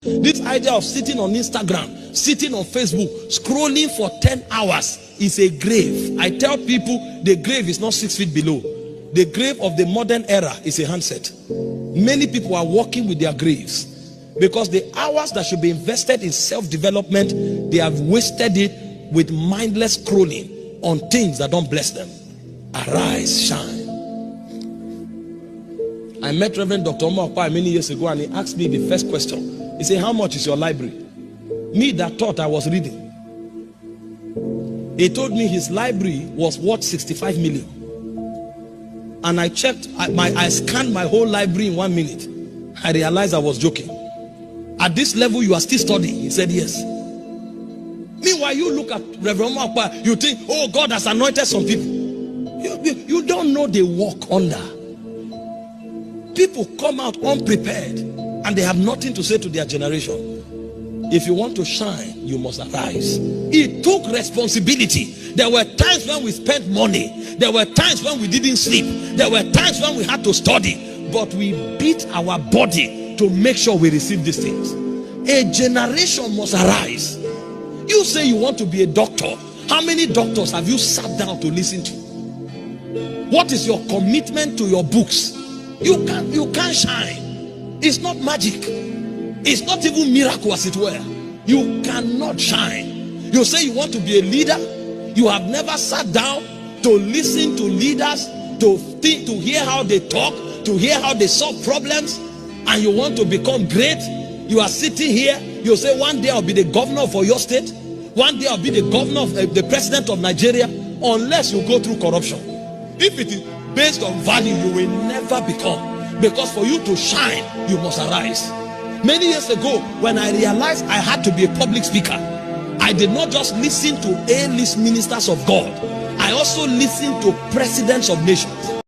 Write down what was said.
This idea of sitting on Instagram, sitting on Facebook, scrolling for 10 hours is a grave. I tell people the grave is not 6 feet below. The grave of the modern era is a handset. Many people are walking with their graves because the hours that should be invested in self-development, they have wasted it with mindless scrolling on things that don't bless them. Arise, shine. I met Reverend Dr. Omar many years ago, and he asked me the first question. He said, how much is your library? Me that thought I was reading. He told me his library was worth 65 million. And I checked, I scanned my whole library in 1 minute. I realized I was joking. At this level, you are still studying? He said, yes. Meanwhile, you look at Reverend Omar, you think, oh, God has anointed some people. You don't know they walk under. People come out unprepared and they have nothing to say to their generation. If you want to shine, you must arise. It took responsibility. There were times when we spent money. There were times when we didn't sleep. There were times when we had to study. But we beat our body to make sure we receive these things. A generation must arise. You say you want to be a doctor. How many doctors have you sat down to listen to? What is your commitment to your books? You can't shine. It's not magic. It's not even miracle, as it were. You cannot shine. You say you want to be a leader. You have never sat down to listen to leaders, to think, to hear how they talk, to hear how they solve problems, and you want to become great. You are sitting here. You say, one day I'll be the governor for your state. One day I'll be the governor of the president of Nigeria. Unless you go through corruption. If it is based on value, you will never become. Because for you to shine, you must arise. Many years ago, when I realized I had to be a public speaker, I did not just listen to A-list ministers of God. I also listened to presidents of nations.